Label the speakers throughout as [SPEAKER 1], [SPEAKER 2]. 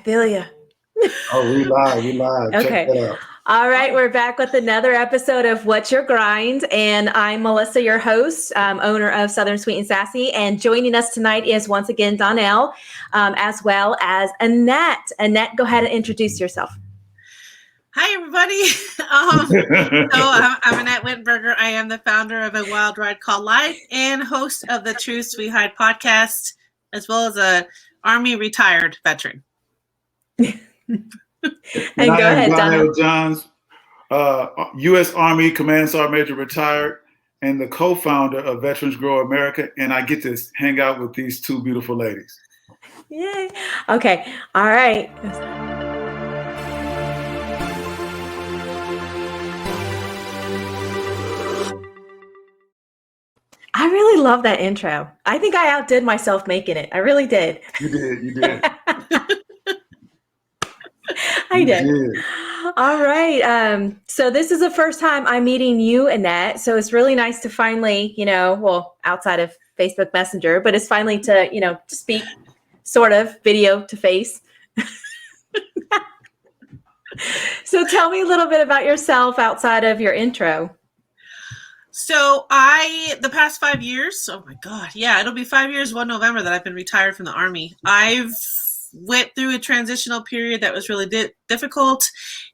[SPEAKER 1] feel you.
[SPEAKER 2] Oh, we live. Check
[SPEAKER 1] Okay.
[SPEAKER 2] that out.
[SPEAKER 1] All right, we're back with another episode of What's Your Grind, and I'm Melissa, your host, owner of Southern Sweet and Sassy, and joining us tonight is once again Donnell, as well as Annette. Annette, go ahead and introduce yourself.
[SPEAKER 3] Hi, everybody. I'm Annette Whittenberger. I am the founder of A Wild Ride Called Life and host of the True Sweet Hide podcast, as well as a Army retired veteran.
[SPEAKER 1] And go ahead, Donnell.
[SPEAKER 2] Johns, U.S. Army Command Sergeant Major retired, and the co-founder of Veterans Grow America, and I get to hang out with these two beautiful ladies.
[SPEAKER 1] Yay. Okay. All right. I really love that intro. I think I outdid myself making it. I really did.
[SPEAKER 2] You did.
[SPEAKER 1] I did. All right. So this is the first time I'm meeting you, Annette. So it's really nice to finally, outside of Facebook Messenger, but it's finally to, speak sort of video to face. So tell me a little bit about yourself outside of your intro.
[SPEAKER 3] So the past 5 years, oh my God, yeah, it'll be 5 years, 1 November that I've been retired from the Army. I've went through a transitional period that was really difficult.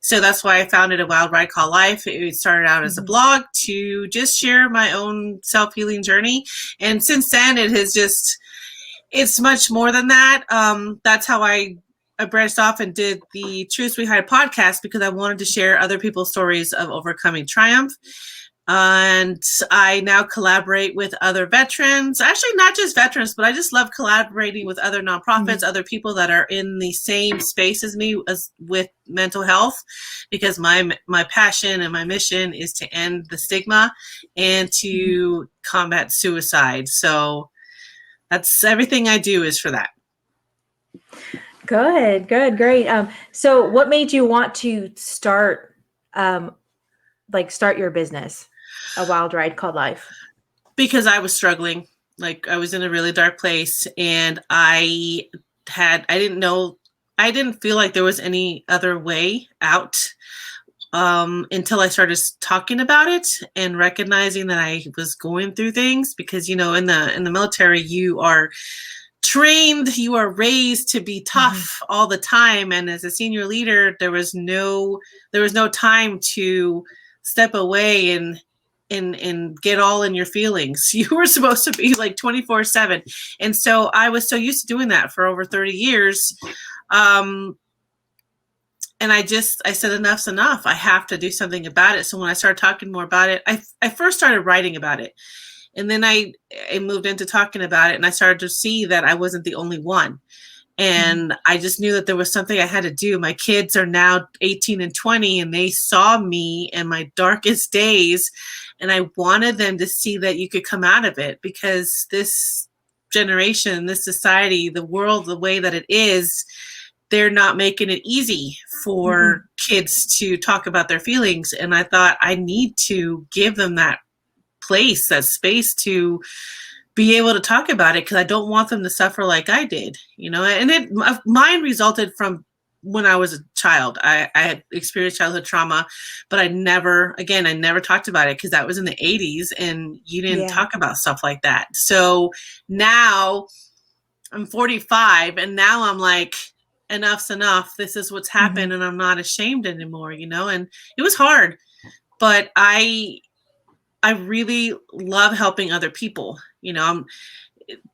[SPEAKER 3] So that's why I founded A Wild Ride Called Life. It started out as a blog to just share my own self-healing journey. And since then, it's much more than that. That's how I branched off and did the True Sweet Hide podcast, because I wanted to share other people's stories of overcoming triumph. And I now collaborate with other veterans, actually not just veterans, but I just love collaborating with other nonprofits, other people that are in the same space as me with mental health, because my passion and my mission is to end the stigma and to combat suicide. So that's everything I do is for that.
[SPEAKER 1] Good, great. So what made you want to start your business, A Wild Ride Called Life?
[SPEAKER 3] Because I was struggling. Like, I was in a really dark place, and I didn't feel like there was any other way out until I started talking about it and recognizing that I was going through things. Because, in the military, you are trained, you are raised to be tough all the time. And as a senior leader, there was no time to step away and get all in your feelings. You were supposed to be like 24/7. And so I was so used to doing that for over 30 years. And I said, enough's enough. I have to do something about it. So when I started talking more about it, I first started writing about it. And then I moved into talking about it, and I started to see that I wasn't the only one. And I just knew that there was something I had to do. My kids are now 18 and 20, and they saw me in my darkest days. And I wanted them to see that you could come out of it, because this generation, this society, the world, the way that it is, they're not making it easy for kids to talk about their feelings. And I thought, I need to give them that place, that space to be able to talk about it, because I don't want them to suffer like I did, and mine resulted from when I was a child. I had experienced childhood trauma, but I never talked about it, because that was in the 80s and you didn't talk about stuff like that. So now I'm 45, and now I'm like, enough's enough. This is what's happened, and I'm not ashamed anymore, and it was hard, but I really love helping other people,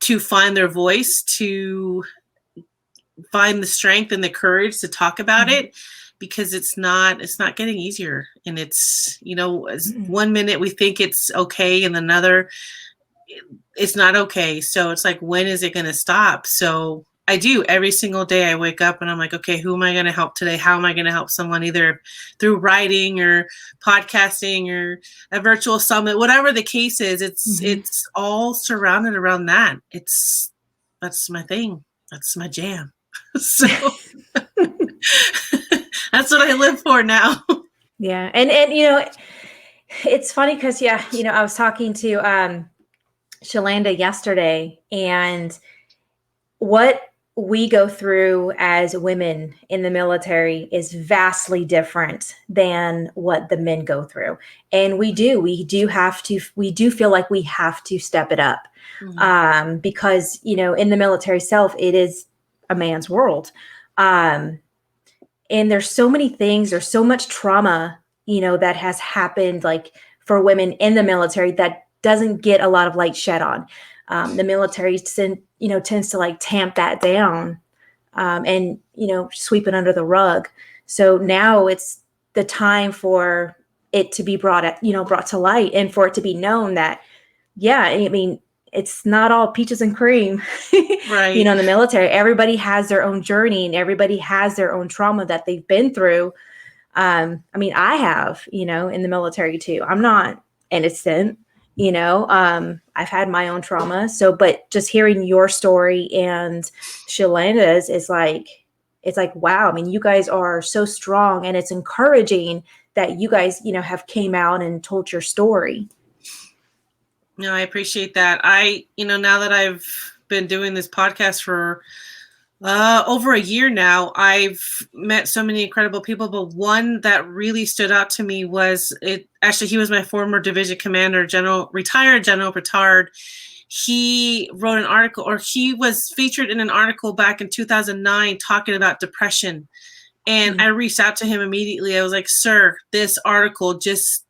[SPEAKER 3] to find their voice, to find the strength and the courage to talk about it, because it's not getting easier. And it's, one minute we think it's okay, and another it's not okay. So it's like, when is it going to stop? So I do every single day. I wake up and I'm like, okay, who am I going to help today? How am I going to help someone, either through writing or podcasting or a virtual summit, whatever the case is. It's all surrounded around that. That's my thing. That's my jam. So that's what I live for now.
[SPEAKER 1] Yeah. And it's funny because, I was talking to Shalanda yesterday, and what we go through as women in the military is vastly different than what the men go through. And we do feel like we have to step it up. Because, in the military self, it is a man's world. And there's so many things, there's so much trauma, that has happened, like for women in the military, that doesn't get a lot of light shed on. The military tends to like tamp that down, and, sweep it under the rug. So now it's the time for it to be brought to light, and for it to be known that, yeah, I mean, it's not all peaches and cream,
[SPEAKER 3] Right.
[SPEAKER 1] in the military. Everybody has their own journey, and everybody has their own trauma that they've been through. I mean, I have, in the military too. I'm not innocent. I've had my own trauma. So, but just hearing your story and Shalanda's is like, it's like, wow. I mean, you guys are so strong, and it's encouraging that you guys, have came out and told your story.
[SPEAKER 3] No, I appreciate that. Now that I've been doing this podcast for over a year now, I've met so many incredible people, but one that really stood out to me was he was my former division commander, retired General Petard. He wrote an article, or he was featured in an article back in 2009 talking about depression. And I reached out to him immediately. I was like, sir, this article just,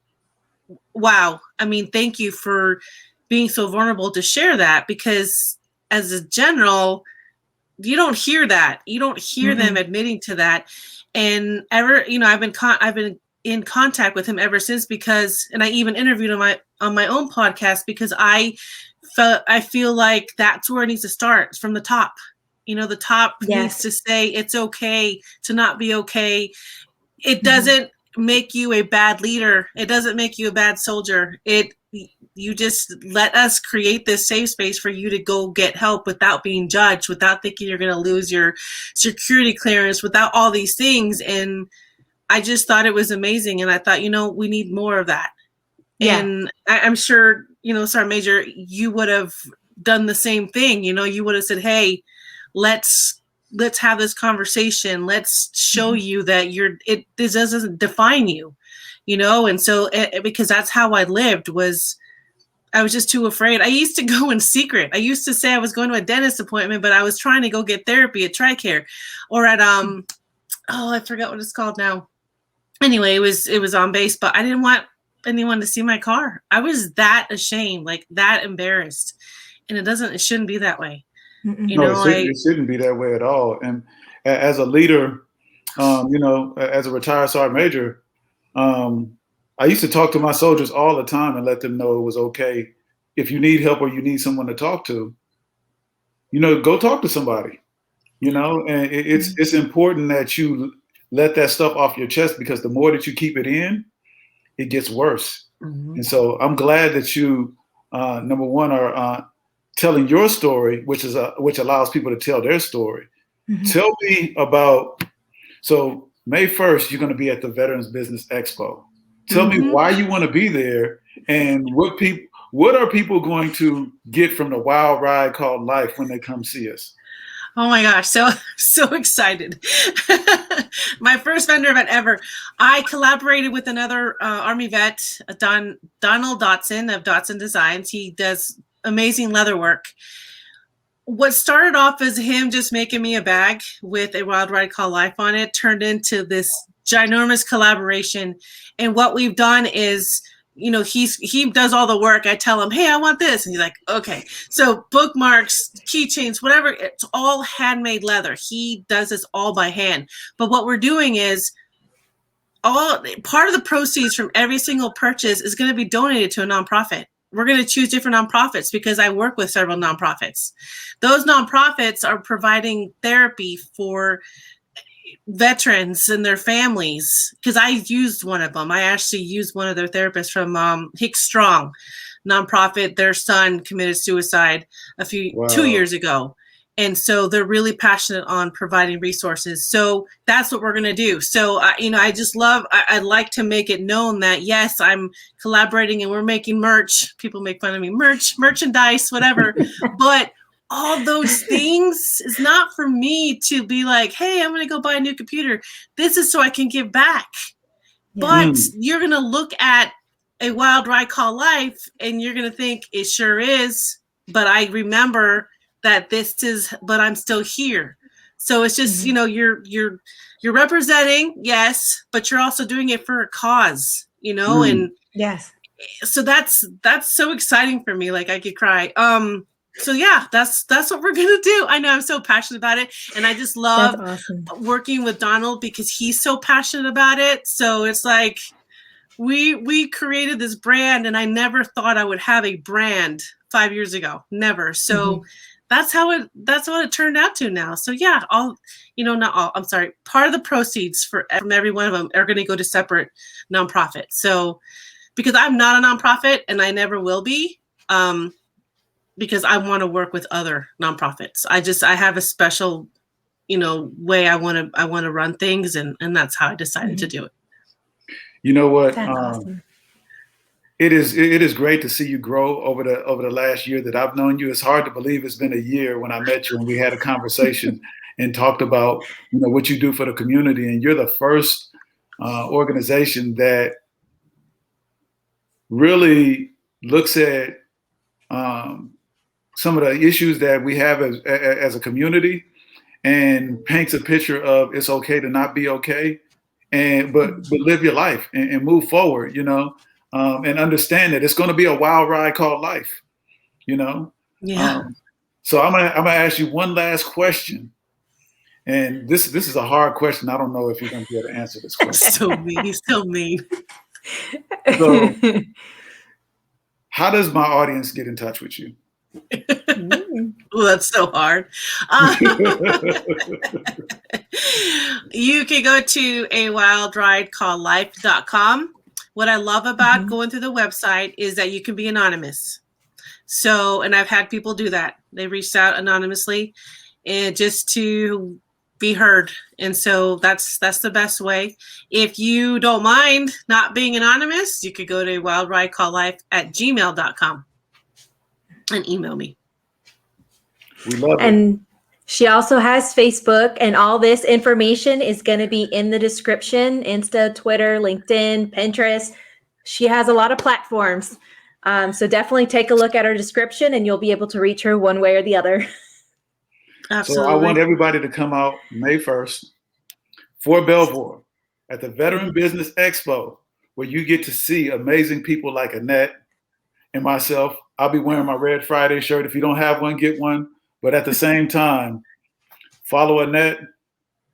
[SPEAKER 3] wow. I mean, thank you for being so vulnerable to share that, because as a general, you don't hear that. You don't hear them admitting to that. And I've been in contact with him ever since, and I even interviewed him on my own podcast, because I feel like that's where it needs to start, from the top. The top needs to say it's okay to not be okay. It doesn't make you a bad leader. It doesn't make you a bad soldier. You just let us create this safe space for you to go get help without being judged, without thinking you're going to lose your security clearance, without all these things. And I just thought it was amazing. And I thought, we need more of that. Yeah. And I'm sure, Sergeant Major, you would have done the same thing. You would have said, hey, let's have this conversation. Let's show you that this doesn't define you, And so, because that's how I lived, I was just too afraid. I used to go in secret. I used to say I was going to a dentist appointment, but I was trying to go get therapy at TRICARE, or at I forgot what it's called now. Anyway, it was on base, but I didn't want anyone to see my car. I was that ashamed, like that embarrassed, and it shouldn't be that way.
[SPEAKER 2] It shouldn't be that way at all. And as a leader, as a retired sergeant major, I used to talk to my soldiers all the time and let them know it was okay. If you need help or you need someone to talk to, go talk to somebody, and it's important that you let that stuff off your chest, because the more that you keep it in, it gets worse. And so I'm glad that you, number one, are telling your story, which allows people to tell their story. Tell me about, so May 1st, you're going to be at the Veterans Business Expo. Tell me why you want to be there, and what are people going to get from the wild ride called life when they come see us?
[SPEAKER 3] Oh my gosh, so excited. My first vendor event ever. I collaborated with another Army vet, Donald Dotson of Dotson Designs. He does amazing leather work. What started off as him just making me a bag with a wild ride called life on it turned into this ginormous collaboration. And what we've done is, he does all the work. I tell him, hey, I want this. And he's like, okay. So bookmarks, keychains, whatever, it's all handmade leather. He does this all by hand. But what we're doing is part of the proceeds from every single purchase is going to be donated to a nonprofit. We're going to choose different nonprofits, because I work with several nonprofits. Those nonprofits are providing therapy for veterans and their families, because I used one of them. I actually used one of their therapists from Hicks Strong nonprofit. Their son committed suicide 2 years ago. And so they're really passionate on providing resources. So that's what we're going to do. So, I'd like to make it known that, yes, I'm collaborating and we're making merch. People make fun of me, merchandise, whatever. But all those things is not for me to be like, hey, I'm going to go buy a new computer. This is so I can give back. Yeah. But you're going to look at a wild ride called life and you're going to think it sure is. But I remember that but I'm still here. So it's just, you know, you're representing, yes, but you're also doing it for a cause, you know, and
[SPEAKER 1] yes.
[SPEAKER 3] So that's so exciting for me. Like I could cry. So yeah, that's what we're gonna do. I know I'm so passionate about it, and I just love working with Donald because he's so passionate about it. So it's like we created this brand, and I never thought I would have a brand 5 years ago. Never. So that's what it turned out to now. So yeah, not all. I'm sorry. Part of the proceeds from every one of them are going to go to separate nonprofits. So because I'm not a nonprofit and I never will be. Because I want to work with other nonprofits. I have a special, way I want to run things, and that's how I decided to do it.
[SPEAKER 2] You know what?
[SPEAKER 1] That's awesome.
[SPEAKER 2] It is great to see you grow over the last year that I've known you. It's hard to believe it's been a year when I met you and we had a conversation and talked about what you do for the community. And you're the first organization that really looks at some of the issues that we have as a community and paints a picture of it's okay to not be okay, but live your life and move forward, and understand that it's going to be a wild ride called life,
[SPEAKER 3] Yeah.
[SPEAKER 2] So I'm gonna ask you one last question, and this is a hard question. I don't know if you're going to be able to answer this question.
[SPEAKER 3] So mean. He's so mean.
[SPEAKER 2] So, how does my audience get in touch with you?
[SPEAKER 3] Oh, that's so hard. You can go to awildridecalledlife.com. What I love about going through the website is that you can be anonymous. So, and I've had people do that. They reached out anonymously and just to be heard. And so that's the best way. If you don't mind not being anonymous, you could go to wildridecalledlife@gmail.com and email me.
[SPEAKER 2] We love it.
[SPEAKER 1] And she also has Facebook, and all this information is going to be in the description: Insta, Twitter, LinkedIn, Pinterest. She has a lot of platforms. So definitely take a look at her description and you'll be able to reach her one way or the other.
[SPEAKER 3] Absolutely.
[SPEAKER 2] So I want everybody to come out May 1st for Belvoir at the Veteran Business Expo, where you get to see amazing people like Annette and myself. I'll be wearing my Red Friday shirt. If you don't have one, get one. But at the same time, follow Annette,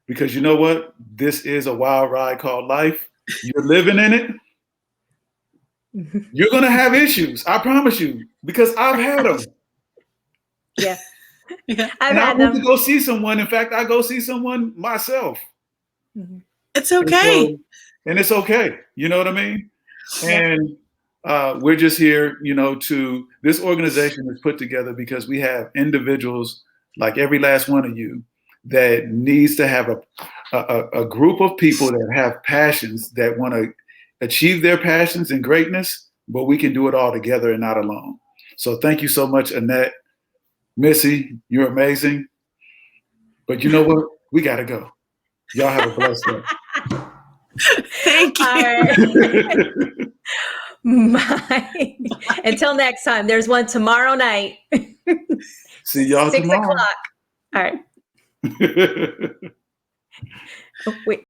[SPEAKER 2] because you know what? This is a wild ride called life. You're living in it. You're going to have issues. I promise you, because I've had them.
[SPEAKER 1] Yeah.
[SPEAKER 2] I went to go see someone. In fact, I go see someone myself.
[SPEAKER 3] It's okay.
[SPEAKER 2] And it's okay. You know what I mean? And we're just here, this organization is put together because we have individuals like every last one of you that needs to have a group of people that have passions, that want to achieve their passions and greatness, but we can do it all together and not alone. So thank you so much, Annette. Missy, you're amazing. But you know what? We got to go. Y'all have a blessed day.
[SPEAKER 3] Thank you.
[SPEAKER 1] Bye. Until next time. There's one tomorrow night.
[SPEAKER 2] See y'all
[SPEAKER 1] 6
[SPEAKER 2] tomorrow.
[SPEAKER 1] o'clock. All right. Oh, wait.